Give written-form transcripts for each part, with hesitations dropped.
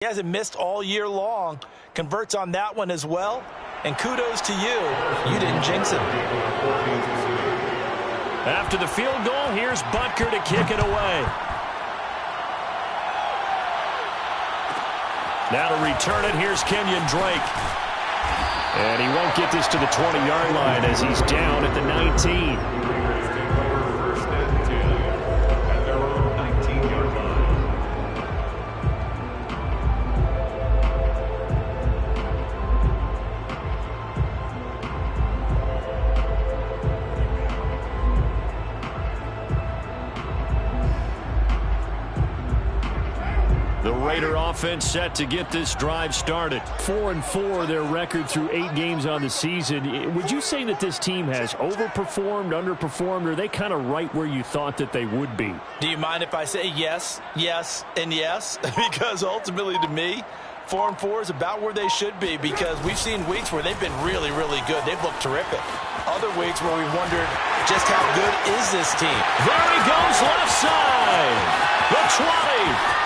He hasn't missed all year long. Converts on that one as well. And kudos to you. You didn't jinx him. After the field goal, here's Butker to kick it away. Now to return it, here's Kenyon Drake. And he won't get this to the 20-yard line as he's down at the 19. The Raider offense set to get this drive started. 4-4 their record through 8 games on the season. Would you say that this team has overperformed, underperformed, or are they kind of right where you thought that they would be? Do you mind if I say yes, yes, and yes? Because ultimately to me, 4-4 is about where they should be, because we've seen weeks where they've been really, really good. They've looked terrific. Other weeks where we wondered just how good is this team. There he goes left side. The 20.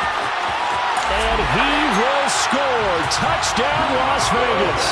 And he will score. Touchdown, Las Vegas.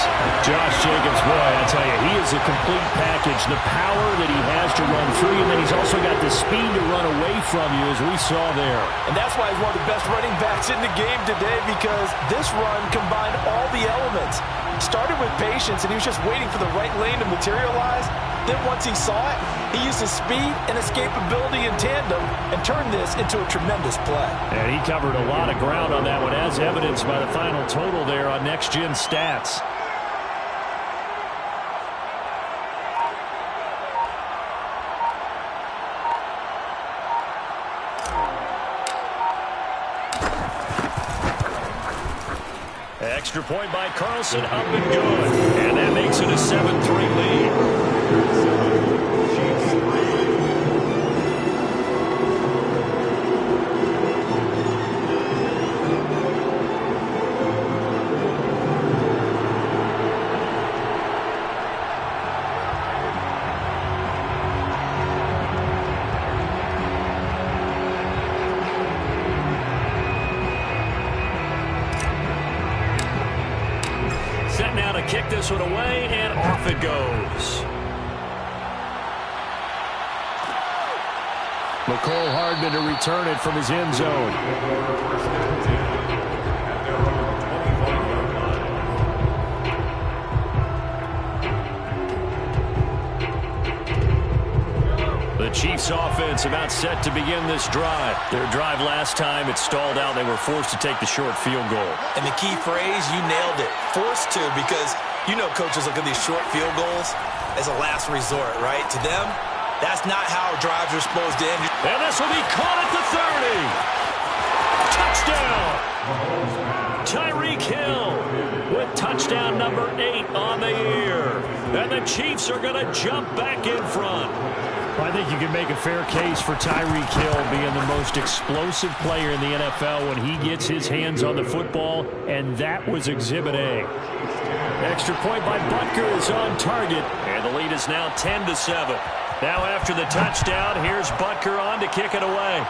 Josh Jacobs, boy, I tell you, he is a complete package. The power that he has to run free, and then he's also got the speed to run away from you, as we saw there. And that's why he's one of the best running backs in the game today, because this run combined all the elements. Started with patience, and he was just waiting for the right lane to materialize. Then once he saw it, he used his speed and escapability in tandem and turned this into a tremendous play. And he covered a lot of ground on that one, as evidenced by the final total there on Next Gen Stats. Extra point by Carlson, up and good. And that makes it a 7-3 lead. Now to kick this one away, and off it goes. McCole Hardman to return it from his end zone. The Chiefs offense about set to begin this drive. Their drive last time, it stalled out. They were forced to take the short field goal. And the key phrase, you nailed it. Forced to, because you know coaches look at these short field goals as a last resort, right? To them, that's not how drives are supposed to end. And this will be caught at the 30. Touchdown! Tyreek Hill with touchdown number 8 on the year. And the Chiefs are going to jump back in front. I think you can make a fair case for Tyreek Hill being the most explosive player in the NFL when he gets his hands on the football, and that was Exhibit A. Extra point by Butker is on target, and the lead is now 10-7. Now after the touchdown, here's Butker on to kick it away.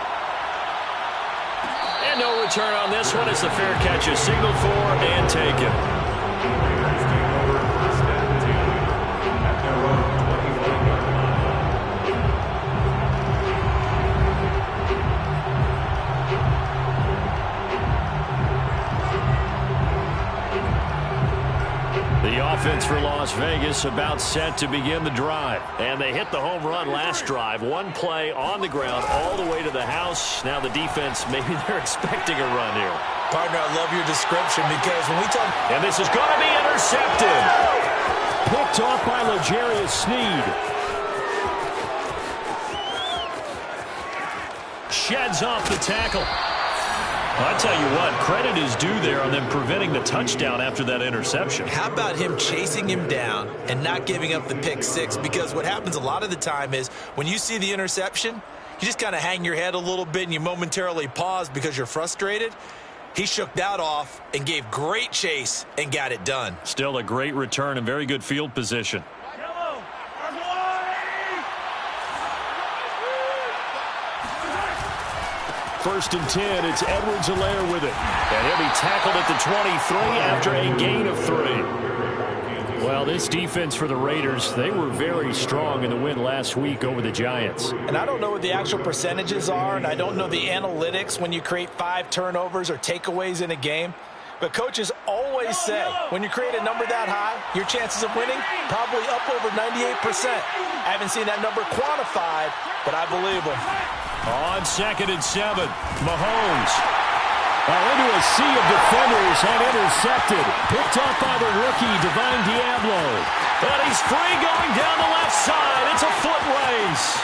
And no return on this one as the fair catch is signaled for and taken. The offense for Las Vegas about set to begin the drive. And they hit the home run last drive. One play on the ground all the way to the house. Now the defense, maybe they're expecting a run here. Partner, I love your description, because when we talk... And this is going to be intercepted. Picked off by L'Jarius Sneed. Sheds off the tackle. I tell you what, credit is due there on them preventing the touchdown after that interception. How about him chasing him down and not giving up the pick six? Because what happens a lot of the time is when you see the interception, you just kind of hang your head a little bit and you momentarily pause because you're frustrated. He shook that off and gave great chase and got it done. Still a great return and very good field position. First and 10, it's Edwards-Helaire with it. And he'll be tackled at the 23 after a gain of 3. Well, this defense for the Raiders, they were very strong in the win last week over the Giants. And I don't know what the actual percentages are, and I don't know the analytics when you create 5 turnovers or takeaways in a game. But coaches always say, when you create a number that high, your chances of winning probably up over 98%. I haven't seen that number quantified, but I believe them. On 2nd and 7, Mahomes. Into a sea of defenders and intercepted. Picked up by the rookie, Divine Diablo. And he's free going down the left side. It's a foot race.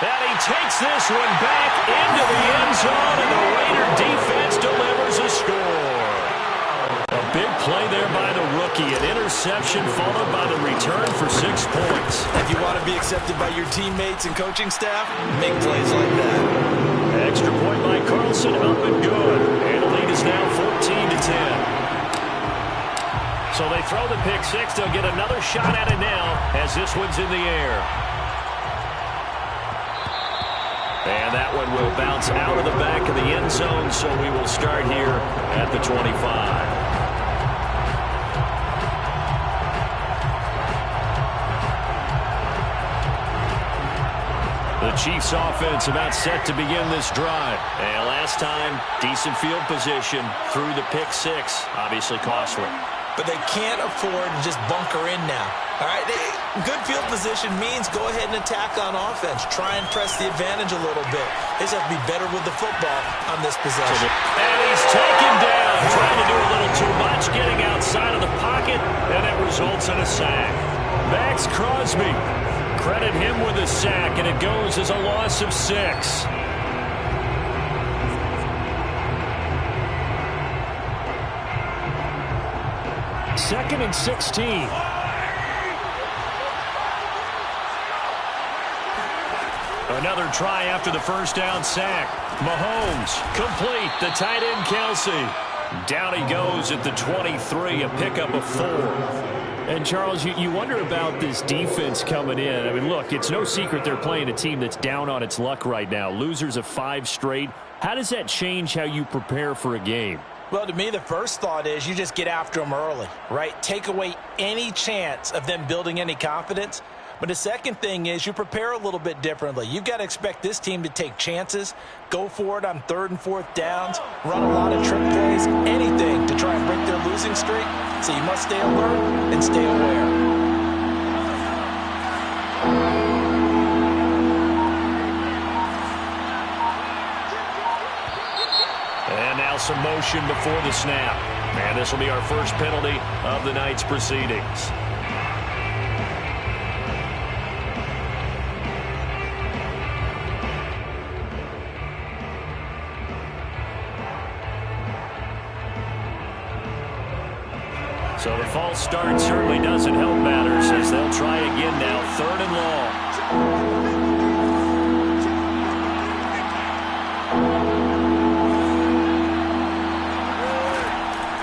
And he takes this one back into the end zone, and the Raider defense delivers a score. A big play there by the rookie. An interception followed by the return for 6 points. If you want to be accepted by your teammates and coaching staff, make plays like that. Extra point by Carlson, up and good. And the lead is now 14-10. So they throw the pick 6. They'll get another shot at it now as this one's in the air. And that one will bounce out of the back of the end zone, so we will start here at the 25. The Chiefs offense about set to begin this drive. And last time, decent field position through the pick 6. Obviously costly. But they can't afford to just bunker in now. All right, good field position means go ahead and attack on offense. Try and press the advantage a little bit. They just have to be better with the football on this possession. And he's taken down, trying to do a little too much, getting outside of the pocket, and it results in a sack. Max Crosby. Credit him with a sack, and it goes as a loss of 6. Second and 16. Another try after the first down sack. Mahomes complete. The tight end Kelce. Down he goes at the 23, a pickup of 4. And, Charles, you wonder about this defense coming in. I mean, look, it's no secret they're playing a team that's down on its luck right now. Losers of 5 straight. How does that change how you prepare for a game? Well, to me, the first thought is you just get after them early, right? Take away any chance of them building any confidence. But the second thing is you prepare a little bit differently. You've got to expect this team to take chances, go for it on 3rd and 4th downs, run a lot of trick plays, anything to try and break their losing streak. So you must stay alert and stay aware. Some motion before the snap. And this will be our first penalty of the night's proceedings. So the false start certainly doesn't help matters as they'll try again now. 3rd and long.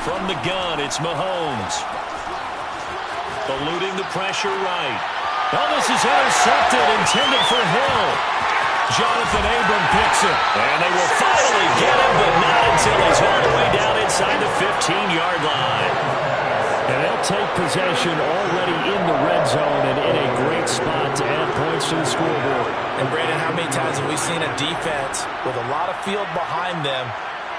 From the gun, it's Mahomes. Eluding the pressure right. Oh, this is intercepted, intended for Hill. Jonathan Abram picks it. And they will finally get him, but not until he's all the way down inside the 15-yard line. And they'll take possession already in the red zone and in a great spot to add points to the scoreboard. And, Brandon, how many times have we seen a defense with a lot of field behind them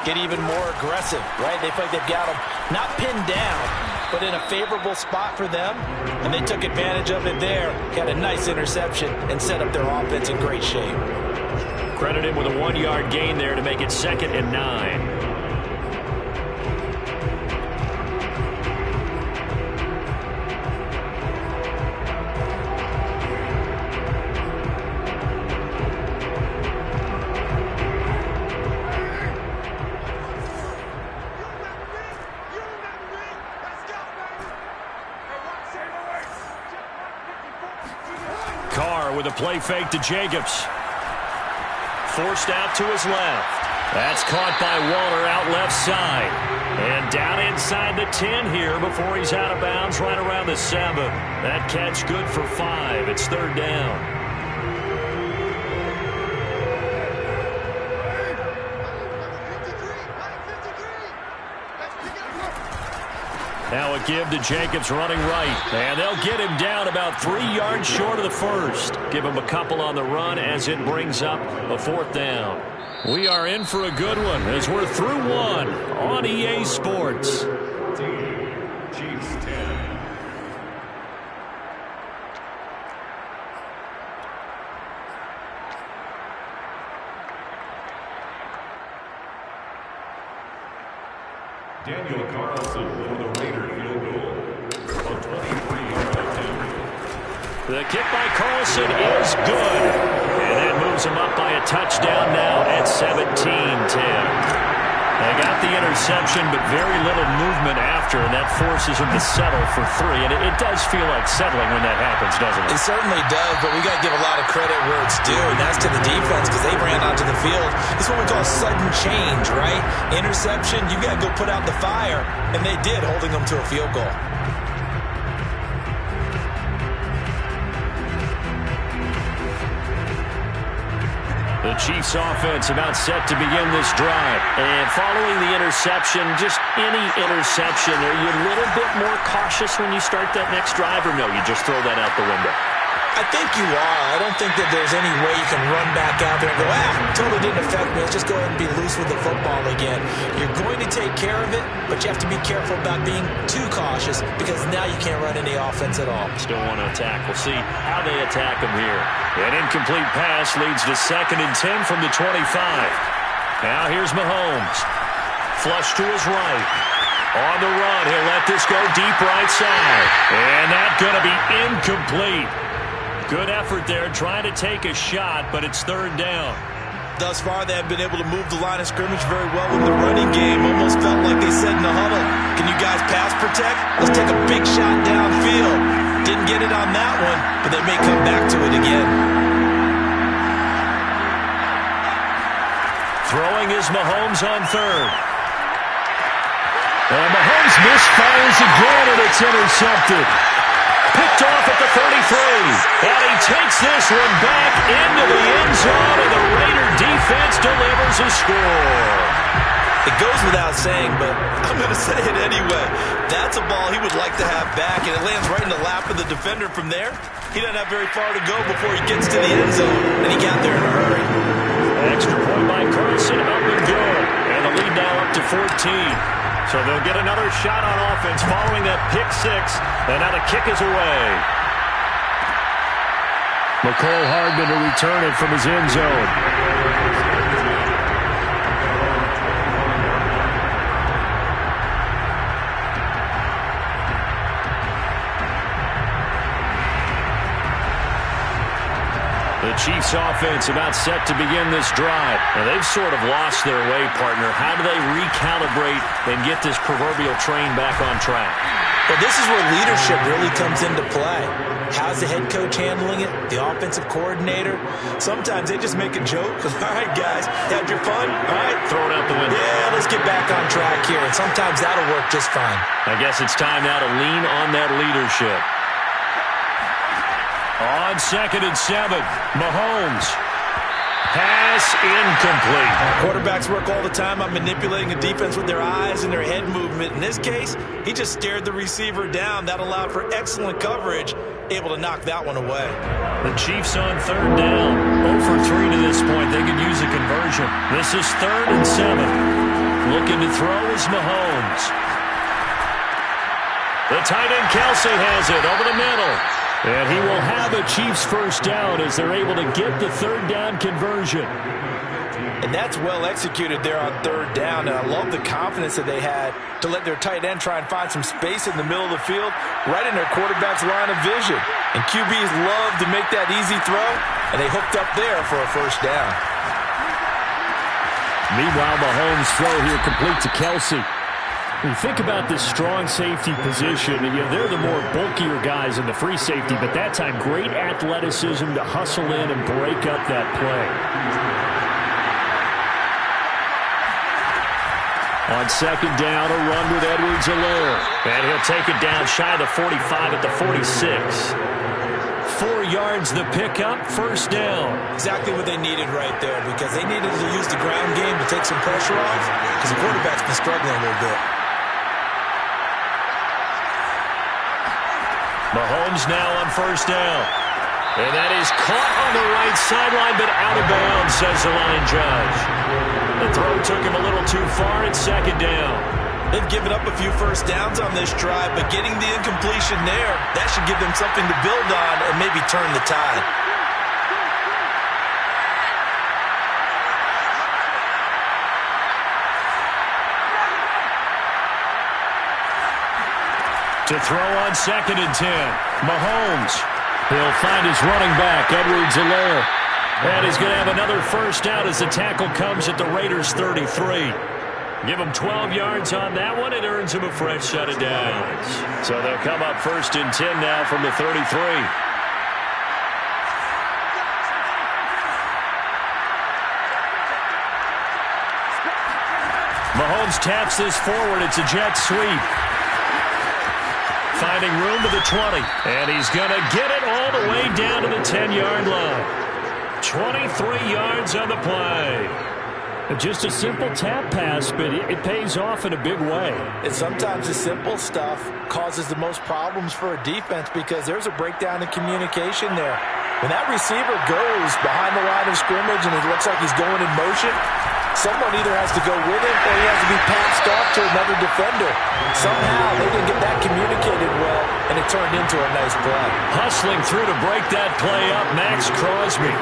get even more aggressive, right? They feel like they've got them not pinned down, but in a favorable spot for them, and they took advantage of it there, got a nice interception, and set up their offense in great shape. Credit him with a 1-yard gain there to make it 2nd and 9. With a play fake to Jacobs. Forced out to his left. That's caught by Waller out left side. And down inside the 10 here before he's out of bounds right around the 7. That catch good for 5. It's 3rd down. Now a give to Jacobs running right. And they'll get him down about 3 yards short of the first. Give him a couple on the run as it brings up a 4th down. We are in for a good one as we're through one on EA Sports. Chiefs 10. Daniel Carlson for the Raider field goal. A 23-yard attempt. The kick by Carlson is good. And that moves him up by a touchdown now at 17-10. They got the interception, but very little movement after, and that forces him to settle for 3. And it does feel like settling when that happens, doesn't it? It certainly does, but we got to give a lot of credit where it's due, and that's to the defense because they ran onto the field. This is what we call sudden change, right? Interception, you got to go put out the fire, and they did, holding them to a field goal. The Chiefs offense about set to begin this drive. And following the interception, just any interception, are you a little bit more cautious when you start that next drive, or no, you just throw that out the window? I think you are. I don't think that there's any way you can run back out there and go, totally didn't affect me. Let's just go ahead and be loose with the football again. You're going to take care of it, but you have to be careful about being too cautious because now you can't run any offense at all. Still want to attack. We'll see how they attack him here. An incomplete pass leads to 2nd and 10 from the 25. Now here's Mahomes. Flush to his right. On the run, he'll let this go deep right side. And that's going to be incomplete. Good effort there, trying to take a shot, but it's 3rd down. Thus far, they have been able to move the line of scrimmage very well in the running game. Almost felt like they said in the huddle, can you guys pass protect? Let's take a big shot downfield. Didn't get it on that one, but they may come back to it again. Throwing is Mahomes on 3rd. And Mahomes misfires again, and it's intercepted. Picked off at the 33. And he takes this one back into the end zone, and the Raider defense delivers a score. It goes without saying, but I'm going to say it anyway. That's a ball he would like to have back, and it lands right in the lap of the defender from there. He doesn't have very far to go before he gets to the end zone, and he got there in a hurry. Extra point by Carlson, up and good. And the lead now up to 14. So they'll get another shot on offense following that pick 6. And now the kick is away. McCole Hardman to return it from his end zone. The Chiefs offense about set to begin this drive. Now they've sort of lost their way, partner. How do they recalibrate and get this proverbial train back on track? Well, this is where leadership really comes into play. How's the head coach handling it? The offensive coordinator? Sometimes they just make a joke. All right, guys, had your fun? All right. Throw it out the window. Yeah, let's get back on track here. And sometimes that'll work just fine. I guess it's time now to lean on that leadership. On 2nd and 7, Mahomes. Pass incomplete. Quarterbacks work all the time on manipulating a defense with their eyes and their head movement. In this case, he just stared the receiver down. That allowed for excellent coverage, able to knock that one away. The Chiefs on 3rd down. 0 for 3 to this point. They could use a conversion. This is 3rd and 7. Looking to throw is Mahomes. The tight end Kelce has it over the middle. And he will have a Chiefs first down as they're able to get the 3rd down conversion. And that's well executed there on 3rd down. And I love the confidence that they had to let their tight end try and find some space in the middle of the field, right in their quarterback's line of vision. And QBs love to make that easy throw, and they hooked up there for a first down. Meanwhile, Mahomes' throw here complete to Kelce. When you think about this strong safety position, they're the more bulkier guys in the free safety, but that time great athleticism to hustle in and break up that play. On 2nd down, a run with Edwards-Helaire. And he'll take it down shy of the 45 at the 46. 4 yards the pickup, first down. Exactly what they needed right there, because they needed to use the ground game to take some pressure off, because the quarterback's been struggling a little bit. Mahomes now on first down. And that is caught on the right sideline, but out of bounds, says the line judge. The throw took him a little too far. It's second down. They've given up a few first downs on this drive, but getting the incompletion there, that should give them something to build on and maybe turn the tide. To throw on 2nd and 10. Mahomes. He'll find his running back, Edwards-Helaire. And he's going to have another first down as the tackle comes at the Raiders' 33. Give him 12 yards on that one. It earns him a fresh set of downs. So they'll come up 1st and 10 now from the 33. Mahomes taps this forward. It's a jet sweep. Finding room to the 20. And he's going to get it all the way down to the 10-yard line. 23 yards on the play. Just a simple tap pass, but it pays off in a big way. And sometimes the simple stuff causes the most problems for a defense because there's a breakdown in communication there. When that receiver goes behind the line of scrimmage and it looks like he's going in motion, someone either has to go with him or he has to be passed off to another defender. Somehow they didn't get that communicated well, and it turned into a nice play. Hustling through to break that play up, Max Crosby.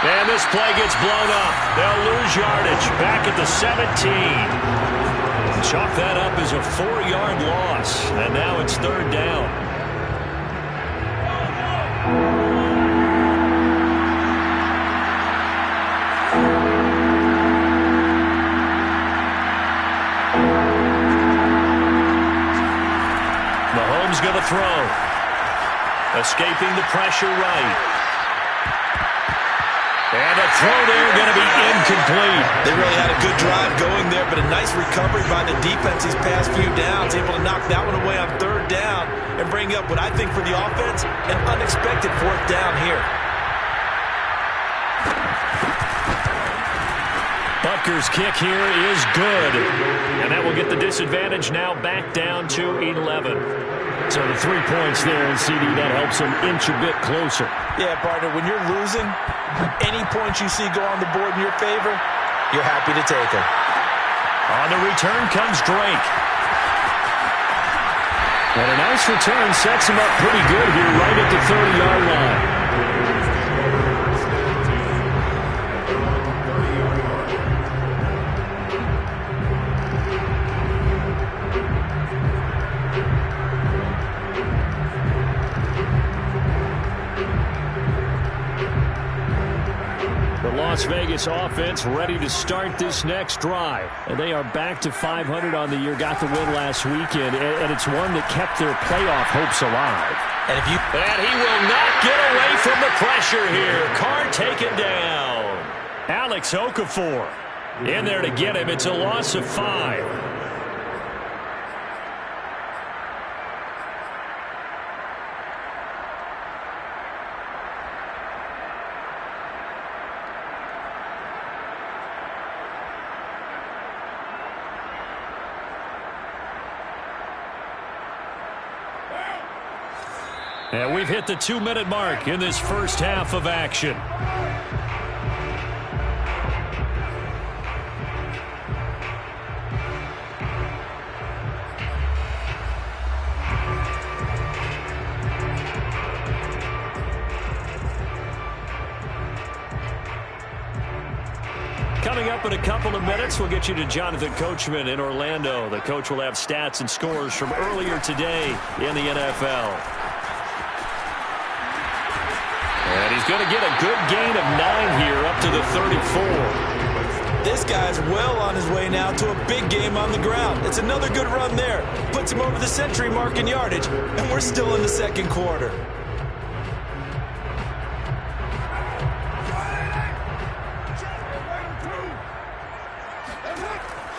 And this play gets blown up. They'll lose yardage back at the 17. Chalk that up as a 4-yard loss. And now it's 3rd down. Mahomes going to throw. Escaping the pressure right. And a throw there going to be incomplete. They really had a good drive going there, but a nice recovery by the defense these past few downs, able to knock that one away on 3rd down and bring up what I think for the offense, an unexpected 4th down here. Butker's kick here is good. And that will get the disadvantage now back down to 11. So the 3 points there, and CD, that helps them inch a bit closer. Yeah, partner, when you're losing, any points you see go on the board in your favor, you're happy to take them. On the return comes Drake. And a nice return sets him up pretty good here right at the 30-yard line. Las Vegas offense ready to start this next drive. And they are back to 500 on the year, got the win last weekend, and it's one that kept their playoff hopes alive. And he will not get away from the pressure here. Carr taken down. Alex Okafor in there to get him. It's a loss of 5. And we've hit the 2-minute mark in this first half of action. Coming up in a couple of minutes, we'll get you to Jonathan Coachman in Orlando. The coach will have stats and scores from earlier today in the NFL. And he's going to get a good gain of 9 here up to the 34. This guy's well on his way now to a big game on the ground. It's another good run there. Puts him over the century mark in yardage, and we're still in the 2nd quarter.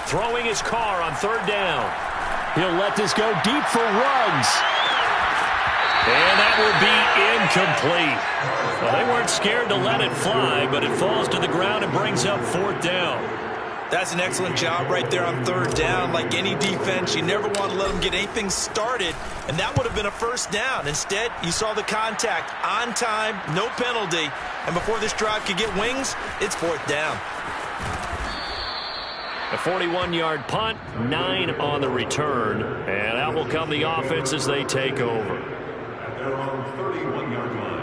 Throwing his car on 3rd down. He'll let this go deep for Ruggs. And that will be complete. Well, they weren't scared to let it fly, but it falls to the ground and brings up 4th down. That's an excellent job right there on 3rd down. Like any defense, you never want to let them get anything started, and that would have been a 1st down. Instead, you saw the contact on time, no penalty, and before this drive could get wings, it's 4th down. A 41-yard punt, 9 on the return, and out will come the offense as they take over. At their own 31-yard line.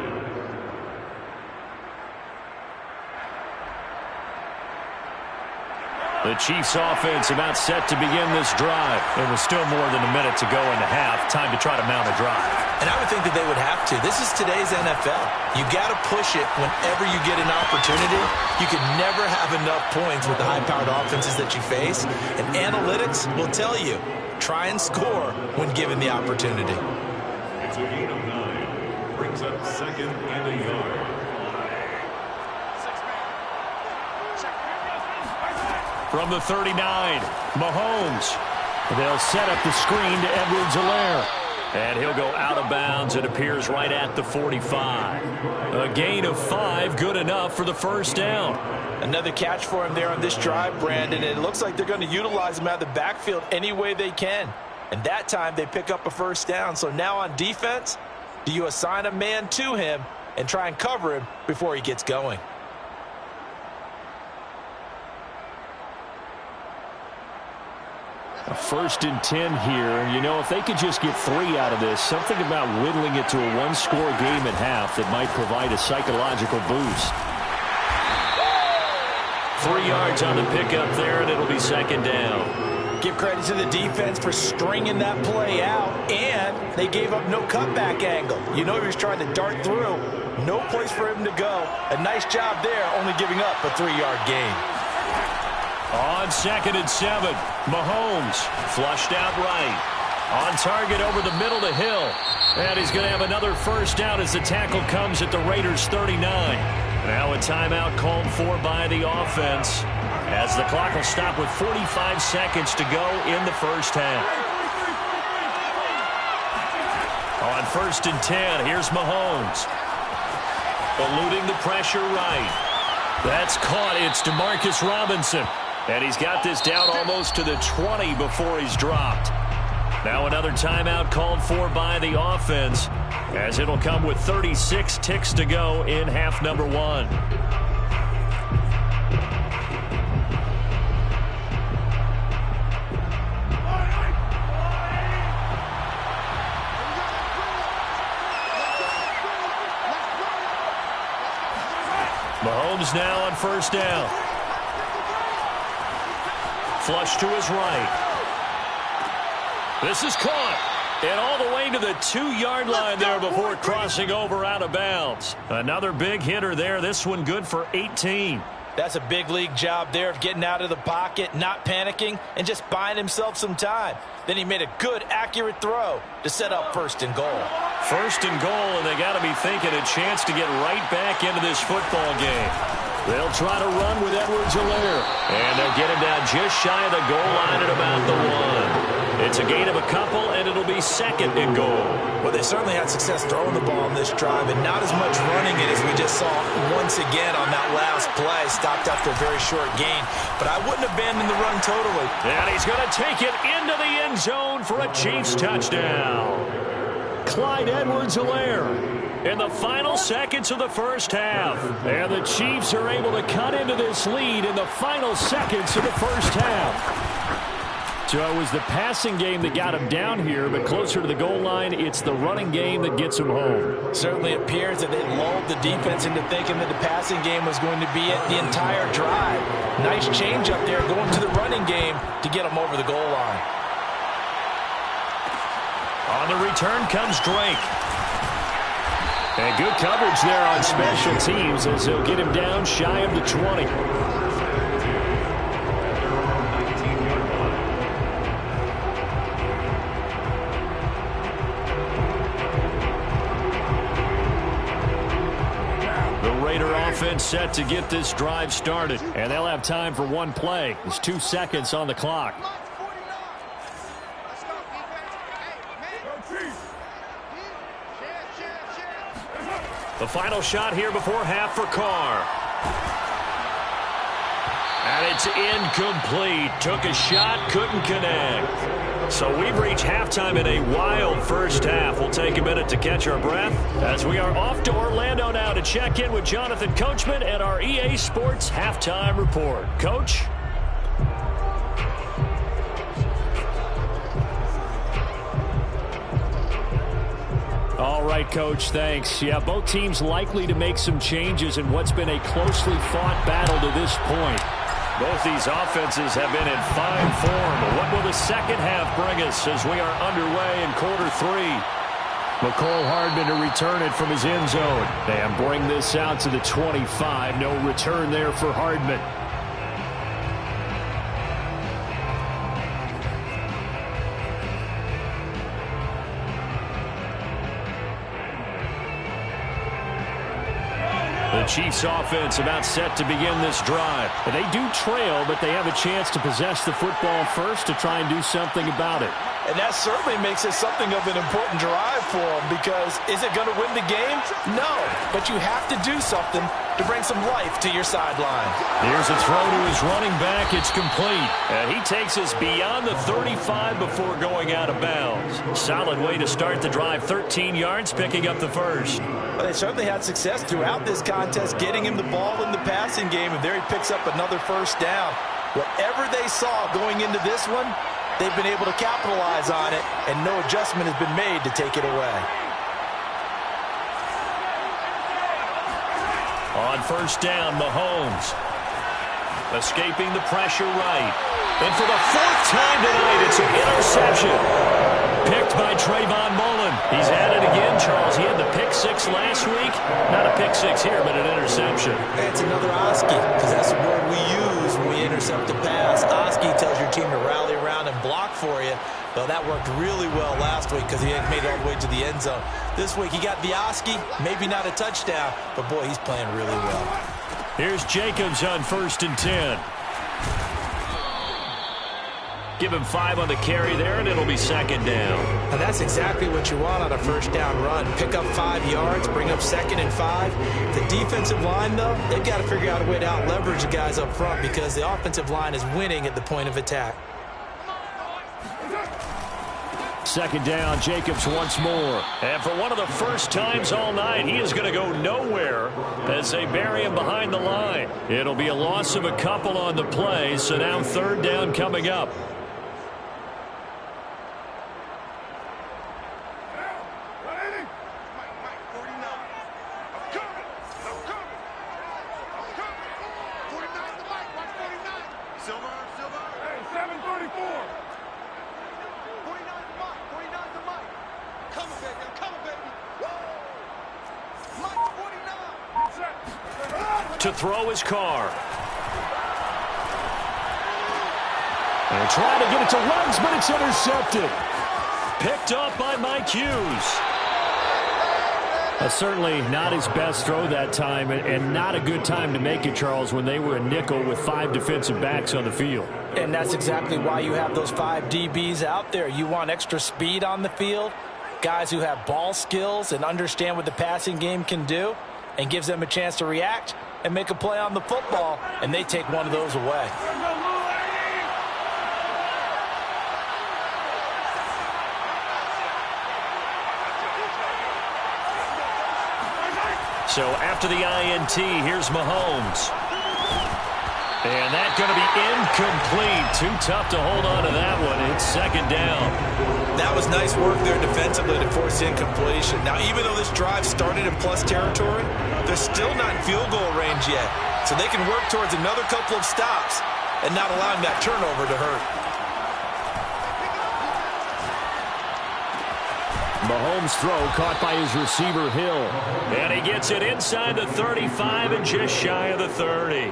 The Chiefs offense about set to begin this drive. It was still more than a minute to go in the half. Time to try to mount a drive. And I would think that they would have to. This is today's NFL. You got to push it whenever you get an opportunity. You can never have enough points with the high-powered offenses that you face. And analytics will tell you, try and score when given the opportunity. It's a gain of 9. Brings up 2nd and a yard. From the 39, Mahomes. They'll set up the screen to Edwards-Helaire. And he'll go out of bounds. It appears right at the 45. A gain of 5, good enough for the 1st down. Another catch for him there on this drive, Brandon. It looks like they're going to utilize him out of the backfield any way they can. And that time they pick up a 1st down. So now on defense, do you assign a man to him and try and cover him before he gets going? A 1st and 10 here. And, you know, if they could just get 3 out of this, something about whittling it to a 1-score game at half that might provide a psychological boost. 3 yards on the pickup there, and it'll be 2nd down. Give credit to the defense for stringing that play out, and they gave up no cutback angle. You know he was trying to dart through. No place for him to go. A nice job there, only giving up a 3-yard gain. On 2nd and 7, Mahomes flushed out right. On target over the middle to Hill. And he's going to have another 1st down as the tackle comes at the Raiders' 39. Now a timeout called for by the offense as the clock will stop with 45 seconds to go in the 1st half. On 1st and 10, here's Mahomes. Eluding the pressure right. That's caught. It's Demarcus Robinson. And he's got this down almost to the 20 before he's dropped. Now another timeout called for by the offense as it'll come with 36 ticks to go in half number 1. Mahomes now on 1st down. Flush to his right. This is caught. And all the way to the 2-yard line there before crossing over out of bounds. Another big hitter there. This one good for 18. That's a big league job there of getting out of the pocket, not panicking, and just buying himself some time. Then he made a good, accurate throw to set up 1st and goal. 1st and goal, and they got to be thinking a chance to get right back into this football game. They'll try to run with Edwards-Helaire. And they'll get him down just shy of the goal line at about the 1. It's a gain of a couple, and it'll be 2nd and goal. Well, they certainly had success throwing the ball on this drive, and not as much running it as we just saw once again on that last play. Stopped after a very short gain, but I wouldn't abandon the run totally. And he's going to take it into the end zone for a Chiefs touchdown. Clyde Edwards-Helaire in the final seconds of the 1st half. And the Chiefs are able to cut into this lead in the final seconds of the 1st half. So it was the passing game that got him down here, but closer to the goal line, it's the running game that gets him home. Certainly appears that they lulled the defense into thinking that the passing game was going to be it the entire drive. Nice change up there going to the running game to get him over the goal line. On the return comes Drake. And good coverage there on special teams as they'll get him down shy of the 20. The Raider offense set to get this drive started. And they'll have time for one play. There's 2 seconds on the clock. The final shot here before half for Carr. And it's incomplete. Took a shot, couldn't connect. So we've reached halftime in a wild first half. We'll take a minute to catch our breath as we are off to Orlando now to check in with Jonathan Coachman and our EA Sports Halftime Report. Coach? All right, Coach, thanks. Yeah, both teams likely to make some changes in what's been a closely fought battle to this point. Both these offenses have been in fine form. What will the second half bring us as we are underway in quarter three? McCole Hardman to return it from his end zone and bring this out to the 25. No return there for Hardman. The Chiefs offense about set to begin this drive. They do trail, but they have a chance to possess the football first to try and do something about it. And that certainly makes it something of an important drive for them, because is it going to win the game? No, but you have to do something to bring some life to your sideline. Here's a throw to his running back. It's complete. And he takes us beyond the 35 before going out of bounds. Solid way to start the drive. 13 yards, picking up the first. Well, they certainly had success throughout this contest, getting him the ball in the passing game, and there he picks up another first down. Whatever they saw going into this one, they've been able to capitalize on it, and no adjustment has been made to take it away. On first down, Mahomes. Escaping the pressure right. And for the fourth time tonight, it's an interception. Picked by Trayvon Mullen. He's at it again, Charles. He had the pick six last week. Not a pick six here, but an interception. It's another Oski, because that's the word we use when we intercept the pass. Oski tells your team to rally around and block for you. Well, that worked really well last week because he had made it all the way to the end zone. This week he got the Oski, maybe not a touchdown, but boy, he's playing really well. Here's Jacobs on 1st and 10. Give him 5 on the carry there, and it'll be second down. And that's exactly what you want on a first down run. Pick up 5 yards, bring up 2nd and 5. The defensive line, though, they've got to figure out a way to out-leverage the guys up front because the offensive line is winning at the point of attack. Second down, Jacobs once more. And for one of the first times all night, he is going to go nowhere as they bury him behind the line. It'll be a loss of a couple on the play, so now third down coming up. To throw his Carr. They're trying to get it to Ruggs, but it's intercepted. Picked up by Mike Hughes. Certainly not his best throw that time, and not a good time to make it, Charles, when they were a nickel with 5 defensive backs on the field. And that's exactly why you have those 5 DBs out there. You want extra speed on the field, guys who have ball skills and understand what the passing game can do, and gives them a chance to react and make a play on the football, and they take one of those away. So after the INT, here's Mahomes. And that's going to be incomplete. Too tough to hold on to that one. It's second down. That was nice work there defensively to force incompletion. Now, even though this drive started in plus territory, they're still not in field goal range yet. So they can work towards another couple of stops and not allowing that turnover to hurt. Mahomes' throw caught by his receiver, Hill. And he gets it inside the 35 and just shy of the 30.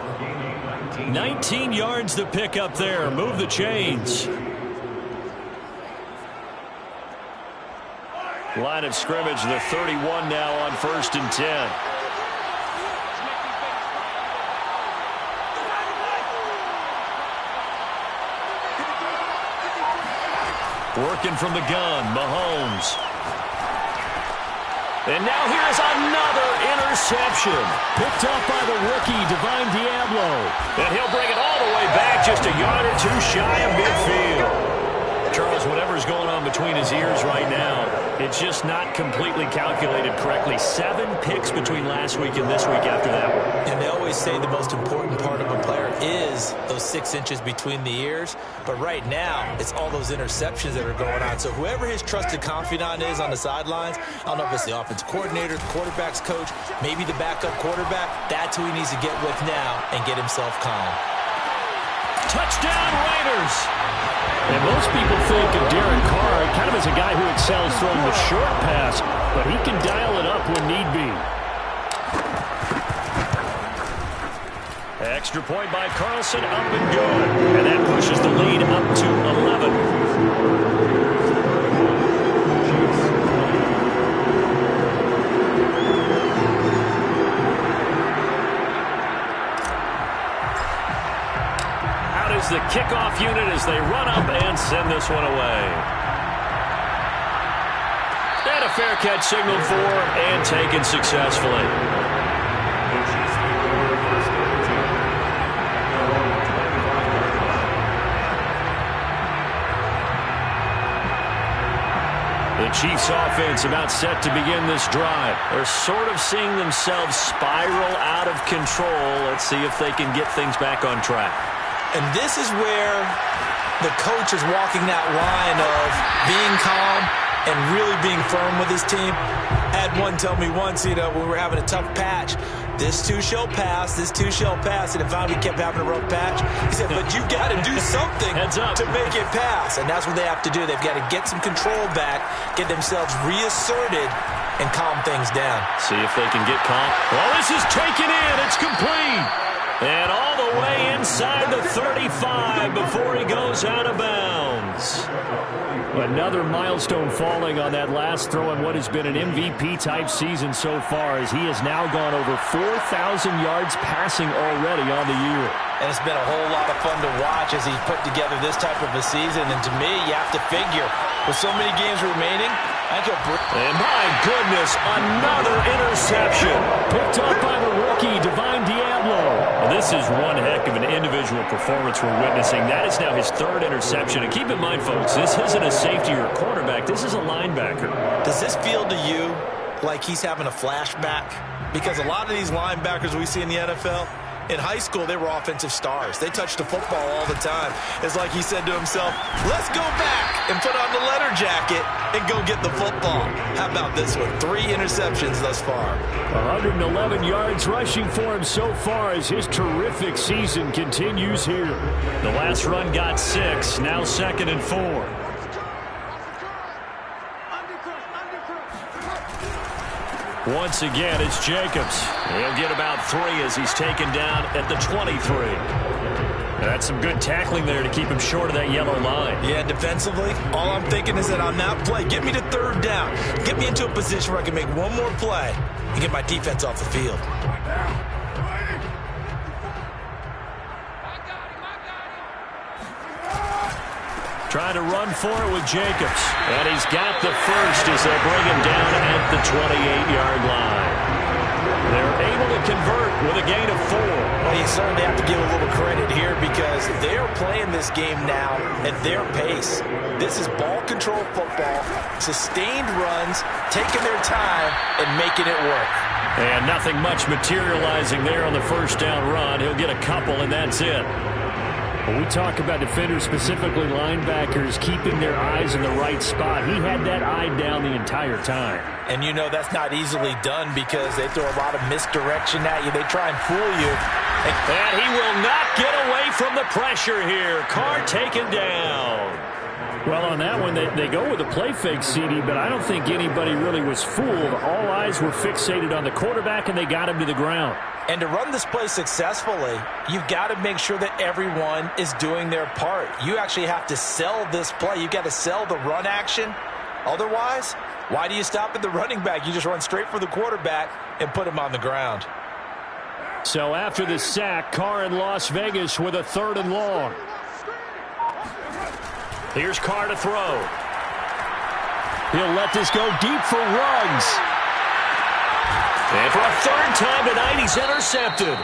19 yards to pick up there. Move the chains. Line of scrimmage, the 31 now on 1st and 10. Working from the gun, Mahomes. And now here's another interception. Picked up by the rookie, Divine Diablo. And he'll bring it all the way back just a yard or two shy of midfield. Charles, whatever's going on between his ears right now, it's just not completely calculated correctly. 7 picks between last week and this week after that one. And they always say the most important part of a player is those 6 inches between the ears. But right now, it's all those interceptions that are going on. So whoever his trusted confidant is on the sidelines, I don't know if it's the offensive coordinator, the quarterback's coach, maybe the backup quarterback, that's who he needs to get with now and get himself calm. Touchdown Raiders! And most people think of Derek Carr kind of as a guy who excels throwing the short pass, but he can dial it up when need be. Extra point by Carlson, up and good. And that pushes the lead up to 11. Out is the kickoff unit as they run up and send this one away. And a fair catch signaled for and taken successfully. The Chiefs offense about set to begin this drive. They're sort of seeing themselves spiral out of control. Let's see if they can get things back on track. And this is where the coach is walking that line of being calm and really being firm with his team. I had one tell me once, when we were having a tough patch, this too shall pass, this too shall pass. And if we kept having a rough patch, he said, but you got to do something to make it pass. And that's what they have to do. They've got to get some control back, get themselves reasserted, and calm things down. See if they can get calm. Well, this is taken in. It's complete. And all the way inside the 35 before he goes out of bounds. Another milestone falling on that last throw in what has been an MVP-type season so far, as he has now gone over 4,000 yards passing already on the year. And it's been a whole lot of fun to watch as he's put together this type of a season. And to me, you have to figure, with so many games remaining, and my goodness, another interception. Picked up by the rookie, Divine Diablo. Well, this is one heck of an individual performance we're witnessing. That is now his 3rd interception. And keep in mind, folks, this isn't a safety or a cornerback. This is a linebacker. Does this feel to you like he's having a flashback? Because a lot of these linebackers we see in the NFL, in high school, they were offensive stars. They touched the football all the time. It's like he said to himself, let's go back and put on the letter jacket and go get the football. How about this one? 3 interceptions thus far. 111 yards rushing for him so far as his terrific season continues here. The last run got 6, now 2nd and 4. Once again, it's Jacobs. He'll get about 3 as he's taken down at the 23. That's some good tackling there to keep him short of that yellow line. Yeah, defensively, all I'm thinking is that on that play, get me to 3rd down. Get me into a position where I can make one more play and get my defense off the field. Trying to run for it with Jacobs. And he's got the first as they bring him down at the 28-yard line. They're able to convert with a gain of 4. Well, you certainly have to give a little credit here because they're playing this game now at their pace. This is ball control football, sustained runs, taking their time and making it work. And nothing much materializing there on the first down run. He'll get a couple, and that's it. When we talk about defenders, specifically linebackers, keeping their eyes in the right spot, he had that eye down the entire time. And you know that's not easily done because they throw a lot of misdirection at you. They try and fool you. And he will not get away from the pressure here. Carr taken down. Well, on that one, they go with a play fake, CD, but I don't think anybody really was fooled. All eyes were fixated on the quarterback, and they got him to the ground. And to run this play successfully, you've got to make sure that everyone is doing their part. You actually have to sell this play. You've got to sell the run action. Otherwise, why do you stop at the running back? You just run straight for the quarterback and put him on the ground. So after the sack, Carr in Las Vegas with a 3rd and long. Here's Carr to throw. He'll let this go deep for Ruggs. And for a third time tonight, he's intercepted.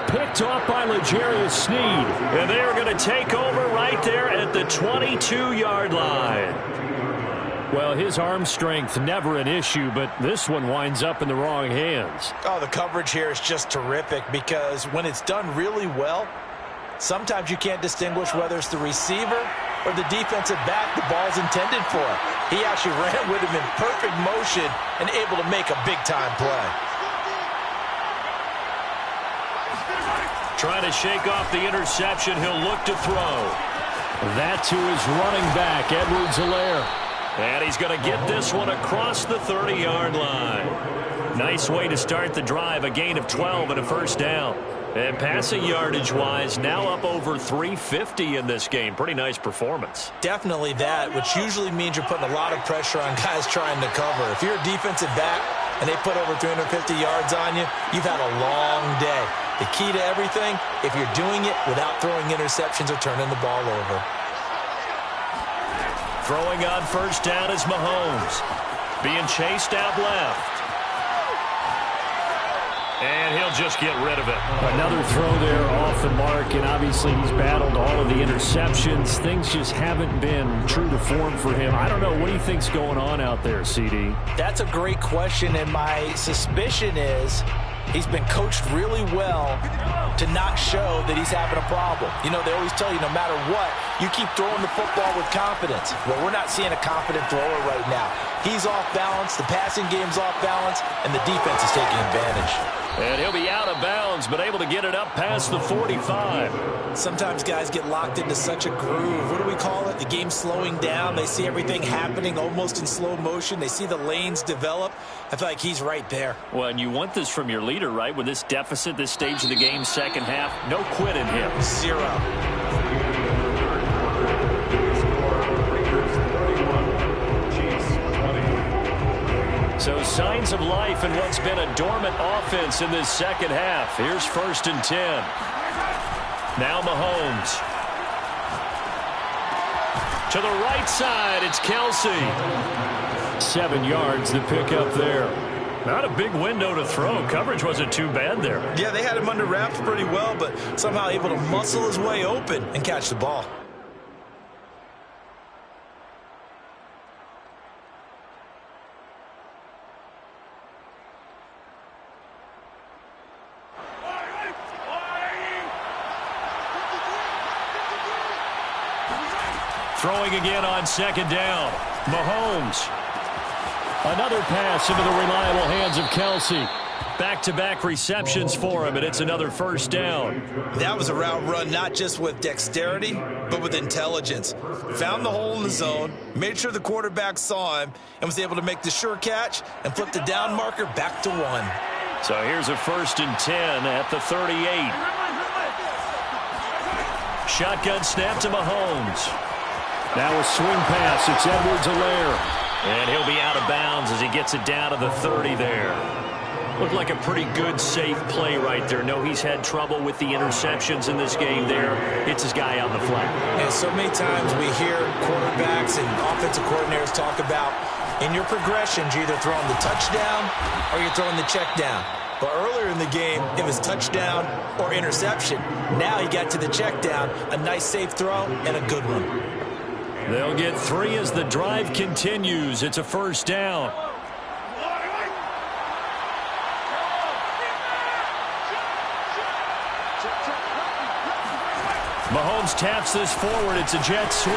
Picked off by L'Jarius Sneed. And they are going to take over right there at the 22-yard line. Well, his arm strength never an issue, but this one winds up in the wrong hands. Oh, the coverage here is just terrific because when it's done really well, sometimes you can't distinguish whether it's the receiver or the defensive back the ball's intended for. He actually ran with him in perfect motion and able to make a big-time play. Trying to shake off the interception. He'll look to throw. That to his running back, Edwards-Helaire. And he's going to get this one across the 30-yard line. Nice way to start the drive. A gain of 12 and a first down. And passing yardage-wise, now up over 350 in this game. Pretty nice performance. Definitely that, which usually means you're putting a lot of pressure on guys trying to cover. If you're a defensive back and they put over 350 yards on you, you've had a long day. The key to everything, if you're doing it without throwing interceptions or turning the ball over. Throwing on first down is Mahomes. Being chased out left. And he'll just get rid of it. Another throw there off the mark, and obviously he's battled all of the interceptions. Things just haven't been true to form for him. I don't know. What do you think's going on out there, CD? That's a great question, and my suspicion is he's been coached really well to not show that he's having a problem. You know, they always tell you no matter what, you keep throwing the football with confidence. Well, we're not seeing a confident thrower right now. He's off balance, the passing game's off balance, and the defense is taking advantage. And he'll be out of bounds, but able to get it up past the 45. Sometimes guys get locked into such a groove. What do we call it? The game's slowing down. They see everything happening almost in slow motion. They see the lanes develop. I feel like he's right there. Well, and you want this from your leader, right? With this deficit, this stage of the game, second half, no quit in him. Zero. So signs of life in what's been a dormant offense in this second half. Here's 1st and 10. Now Mahomes. To the right side, it's Kelce. 7 yards to pick up there. Not a big window to throw. Coverage wasn't too bad there. Yeah, they had him under wraps pretty well, but somehow able to muscle his way open and catch the ball. Throwing again on second down. Mahomes. Another pass into the reliable hands of Kelce. Back-to-back receptions for him, and it's another first down. That was a route run not just with dexterity, but with intelligence. Found the hole in the zone, made sure the quarterback saw him, and was able to make the sure catch and flip the down marker back to 1. So here's a 1st and 10 at the 38. Shotgun snap to Mahomes. Now a swing pass. It's Edwards-Helaire. And he'll be out of bounds as he gets it down to the 30 there. Looked like a pretty good, safe play right there. No, he's had trouble with the interceptions in this game there. Hits his guy on the flat. And so many times we hear quarterbacks and offensive coordinators talk about in your progressions, you're either throwing the touchdown or you're throwing the check down. But earlier in the game, it was touchdown or interception. Now he got to the check down, a nice safe throw, and a good one. They'll get 3 as the drive continues. It's a first down. Mahomes taps this forward. It's a jet sweep.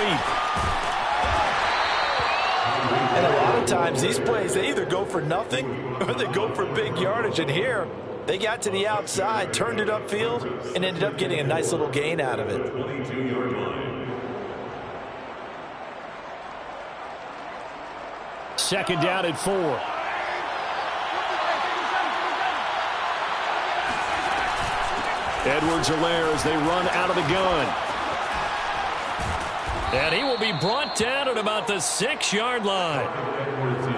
And a lot of times these plays, they either go for nothing or they go for big yardage. And here, they got to the outside, turned it upfield, and ended up getting a nice little gain out of it. 22-yard line. Second down at 4. Edwards-Helaire as they run out of the gun. And he will be brought down at about the 6-yard line.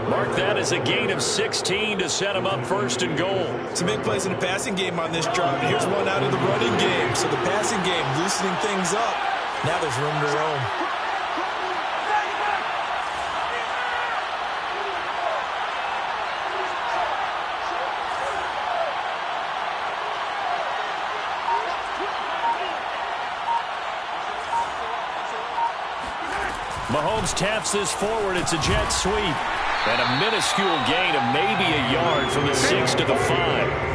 Mark that as a gain of 16 to set him up 1st and goal. Some big plays in the passing game on this drive. And here's one out of the running game. So the passing game loosening things up. Now there's room to roam. Mahomes taps this forward. It's a jet sweep. And a minuscule gain of maybe a yard from the 6 to the 5.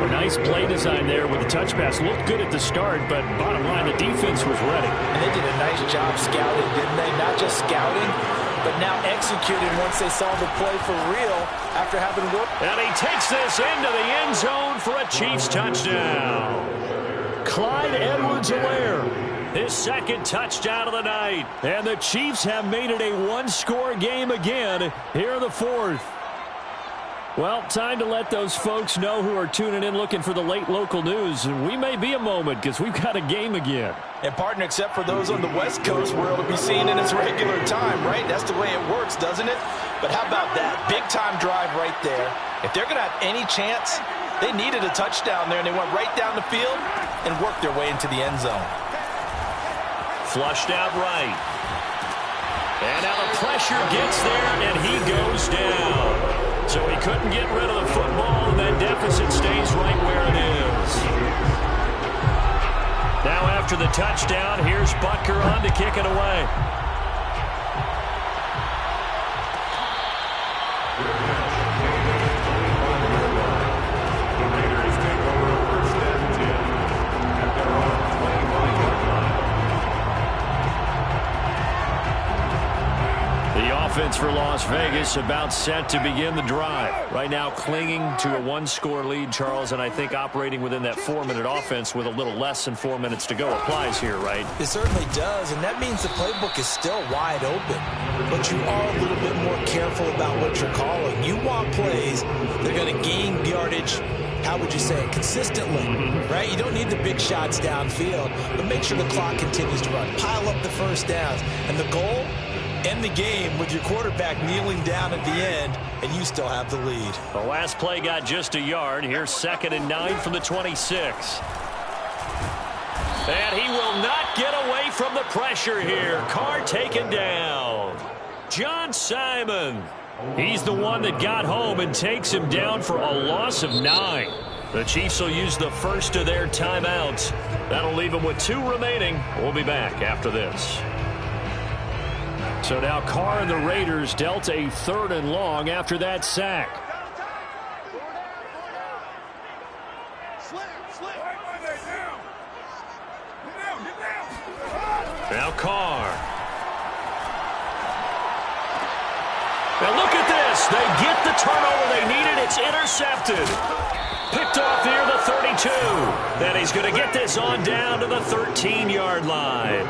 A nice play design there with the touch pass. Looked good at the start, but bottom line, the defense was ready. And they did a nice job scouting, didn't they? Not just scouting, but now executing once they saw the play for real after having worked. And he takes this into the end zone for a Chiefs touchdown. Clyde Edwards-Helaire, His second touchdown of the night. and the Chiefs have made it a one-score game again here in the fourth. Well, time to let those folks know who are tuning in looking for the late local news. And we may be a moment because we've got a game again. And partner, except for those on the West Coast where it'll be seen in its regular time, right? That's the way it works, doesn't it? But how about that? Big-time drive right there. If they're going to have any chance, they needed a touchdown there, and they went right down the field and worked their way into the end zone. Flushed out right. And now the pressure gets there, and he goes down. So he couldn't get rid of the football, and that deficit stays right where it is. Now after the touchdown, here's Butker on to kick it away. Offense for Las Vegas about set to begin the drive. Right now clinging to a one-score lead, Charles, and I think operating within that 4-minute offense with a little less than 4 minutes to go applies here, right? It certainly does, and that means the playbook is still wide open. But you are a little bit more careful about what you're calling. You want plays, they're going to gain yardage, how would you say it, consistently, right? You don't need the big shots downfield, but make sure the clock continues to run. Pile up the first downs, and the goal, end the game with your quarterback kneeling down at the end, and you still have the lead. The last play got just a yard. Here's 2nd and 9 from the 26. And he will not get away from the pressure here. Carr taken down. John Simon. He's the one that got home and takes him down for a loss of 9. The Chiefs will use the first of their timeouts. That'll leave them with 2 remaining. We'll be back after this. So now Carr and the Raiders dealt a 3rd and long after that sack. Now Carr. Now look at this. They get the turnover they needed. It's intercepted. Picked off near the 32. Then he's going to get this on down to the 13-yard line.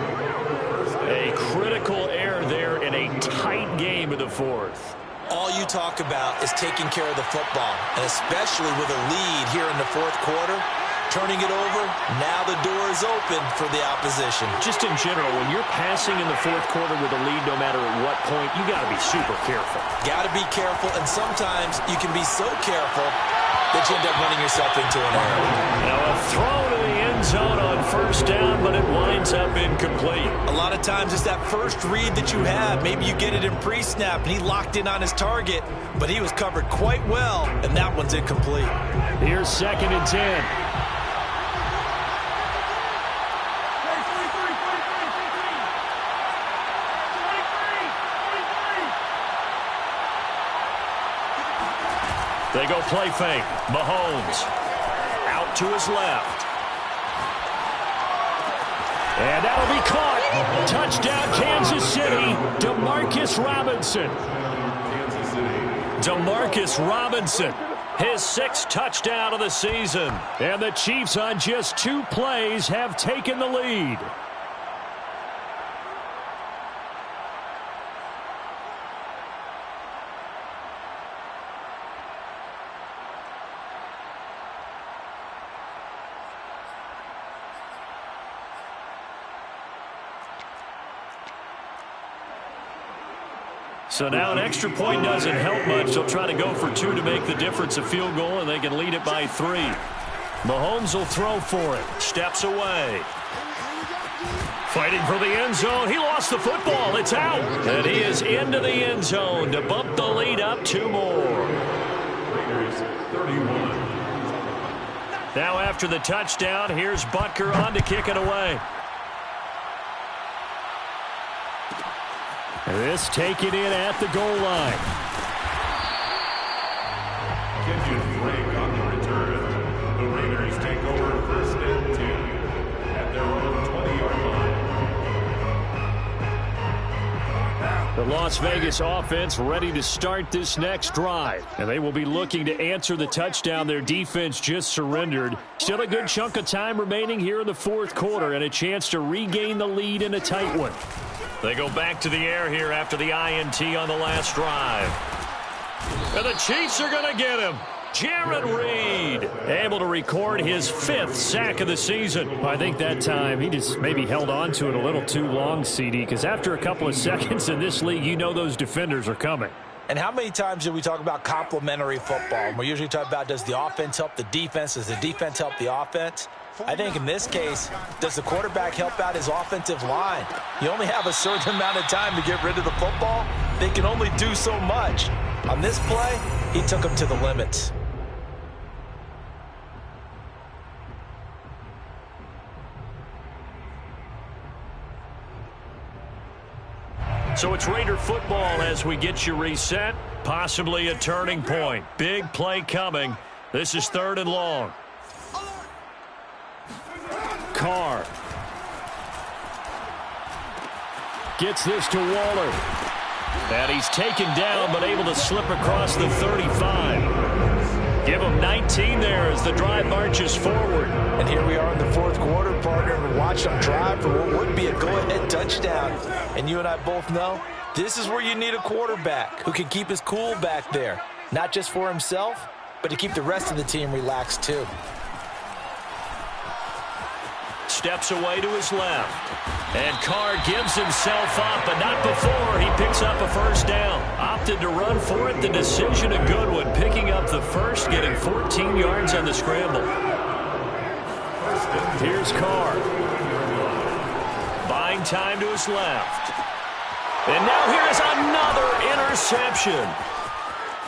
A critical error there in a tight game in the 4th. All you talk about is taking care of the football, and especially with a lead here in the 4th quarter, turning it over, now the door is open for the opposition. Just in general, when you're passing in the 4th quarter with a lead, no matter at what point, you got to be super careful. Got to be careful, and sometimes you can be so careful that you end up running yourself into an error. Now a throw to the end zone on 1st down, but it winds up incomplete. A lot of times it's that first read that you have. Maybe you get it in pre-snap, and he locked in on his target, but he was covered quite well, and that one's incomplete. Here's 2nd and 10. They go play fake. Mahomes out to his left. And that'll be caught. Touchdown, Kansas City. Demarcus Robinson. Demarcus Robinson, his 6th touchdown of the season. And the Chiefs on just 2 plays have taken the lead. So now an extra point doesn't help much. They'll try to go for 2 to make the difference a field goal, and they can lead it by 3. Mahomes will throw for it. Steps away. Fighting for the end zone. He lost the football. It's out. And he is into the end zone to bump the lead up 2 more. Now after the touchdown, here's Butker on to kick it away. This taken in at the goal line. Kenyon Drake on the return. The Raiders take over first and 10 at their own 20-yard line. The Las Vegas offense ready to start this next drive. And they will be looking to answer the touchdown their defense just surrendered. Still a good chunk of time remaining here in the fourth quarter and a chance to regain the lead in a tight one. They go back to the air here after the INT on the last drive. And the Chiefs are going to get him. Jarran Reed able to record his 5th sack of the season. I think that time he just maybe held on to it a little too long, CD, because after a couple of seconds in this league, you know those defenders are coming. And how many times do we talk about complementary football? We usually talk about, does the offense help the defense? Does the defense help the offense? I think in this case, does the quarterback help out his offensive line? You only have a certain amount of time to get rid of the football. They can only do so much. On this play, he took them to the limits. So it's Raider football as we get you reset. Possibly a turning point. Big play coming. This is 3rd and long. Carr gets this to Waller. And he's taken down but able to slip across the 35. Give him 19 there as the drive marches forward. And here we are in the fourth quarter, partner, and watch them drive for what would be a go-ahead touchdown. And you and I both know this is where you need a quarterback who can keep his cool back there. Not just for himself, but to keep the rest of the team relaxed too. Steps away to his left. And Carr gives himself up, but not before he picks up a first down. Opted to run for it. The decision a good one. Picking up the first, getting 14 yards on the scramble. Here's Carr. Buying time to his left. And now here is another interception.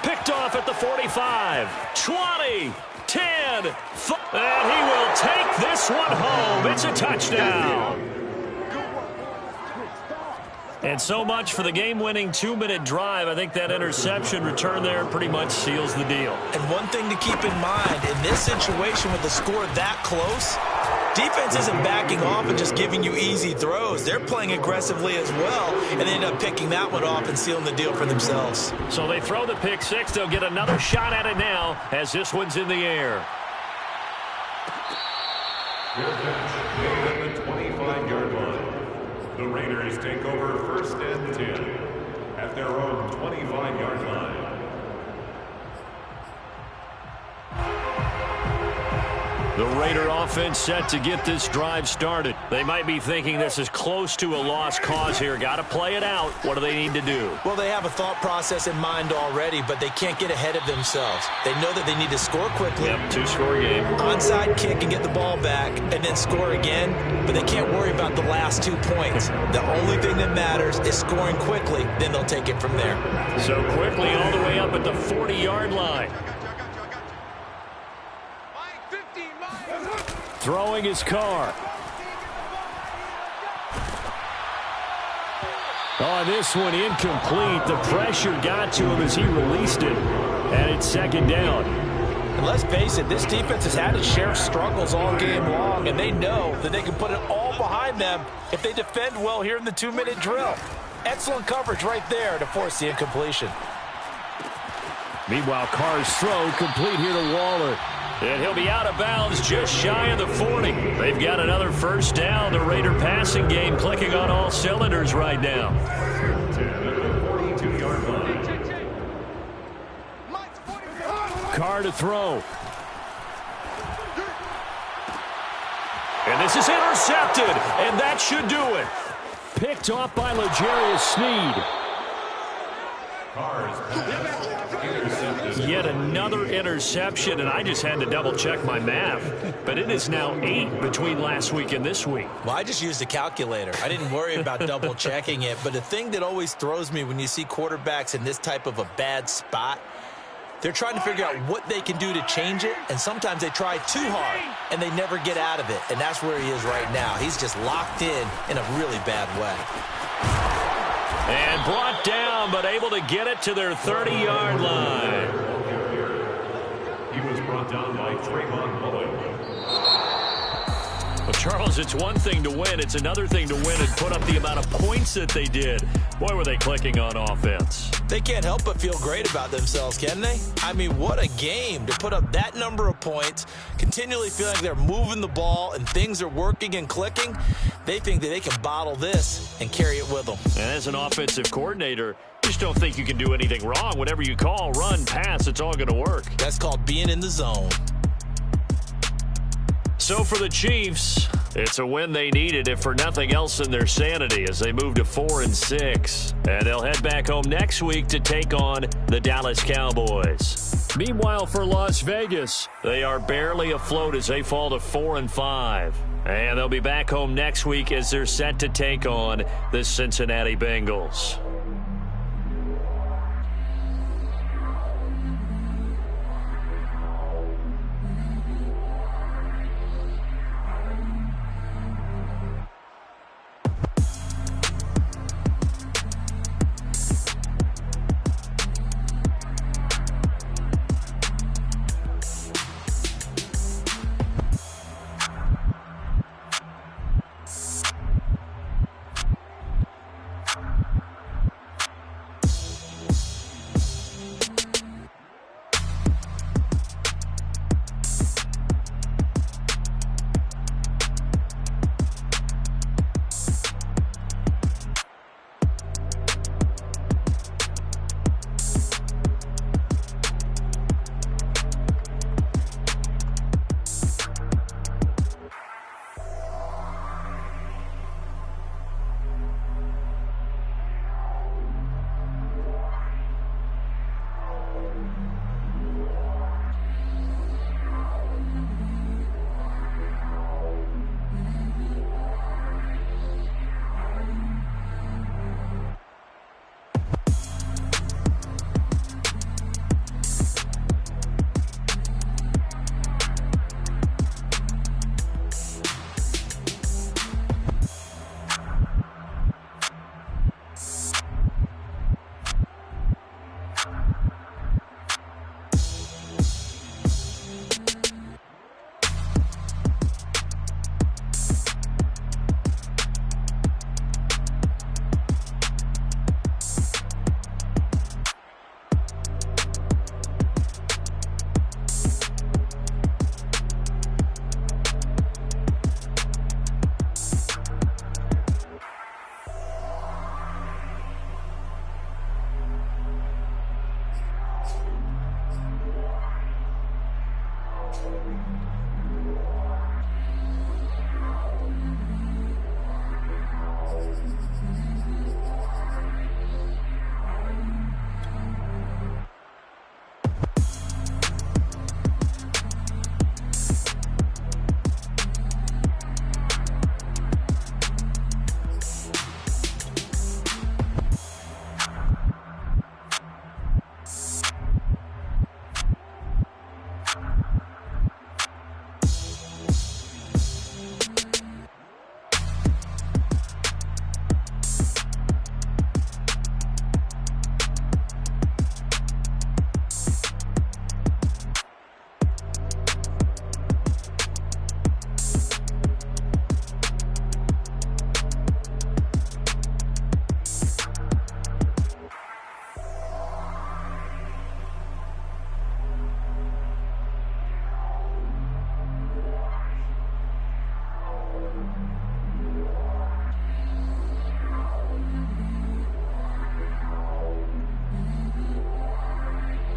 Picked off at the 45, 20, 10, 5, and he will take this one home. It's a touchdown. And so much for the game-winning 2-minute drive. I think that interception return there pretty much seals the deal. And one thing to keep in mind, in this situation with the score that close, defense isn't backing off and just giving you easy throws. They're playing aggressively as well, and they end up picking that one off and sealing the deal for themselves. So they throw the pick six. They'll get another shot at it now as this one's in the air. Good catch made at the 25-yard line. The Raiders take over first and 10 at their own 25-yard line. The Raider offense set to get this drive started. They might be thinking this is close to a lost cause here. Got to play it out. What do they need to do? Well, they have a thought process in mind already, but they can't get ahead of themselves. They know that they need to score quickly. Yep, 2-score game. Onside kick and get the ball back and then score again, but they can't worry about the last 2 points. The only thing that matters is scoring quickly, then they'll take it from there. So quickly all the way up at the 40-yard line. Throwing his Carr. Oh, this one incomplete. The pressure got to him as he released it. And it's 2nd down. And let's face it, this defense has had its share of struggles all game long, and they know that they can put it all behind them if they defend well here in the 2-minute drill. Excellent coverage right there to force the incompletion. Meanwhile, Carr's throw complete here to Waller. And he'll be out of bounds just shy of the 40. They've got another first down. The Raider passing game clicking on all cylinders right now. 10 at the 42-yard line. Carr to throw. And this is intercepted, and that should do it. Picked off by L'Jarius Sneed. Carr's pass intercepted. Yet another interception, and I just had to double-check my math. But it is now 8 between last week and this week. Well, I just used a calculator. I didn't worry about double-checking it. But the thing that always throws me when you see quarterbacks in this type of a bad spot, they're trying to figure out what they can do to change it, and sometimes they try too hard, and they never get out of it. And that's where he is right now. He's just locked in a really bad way. And brought down, but able to get it to their 30-yard line. He was brought down by Trayvon Mullen. Well, Charles, it's one thing to win. It's another thing to win and put up the amount of points that they did. Boy, were they clicking on offense. They can't help but feel great about themselves, can they? I mean, what a game to put up that number of points, continually feeling like they're moving the ball and things are working and clicking. They think that they can bottle this and carry it with them. And as an offensive coordinator, you just don't think you can do anything wrong. Whatever you call, run, pass, it's all going to work. That's called being in the zone. So for the Chiefs, it's a win they needed, if for nothing else in their sanity, as they move to 4-6. And they'll head back home next week to take on the Dallas Cowboys. Meanwhile, for Las Vegas, they are barely afloat as they fall to 4-5. And they'll be back home next week as they're set to take on the Cincinnati Bengals.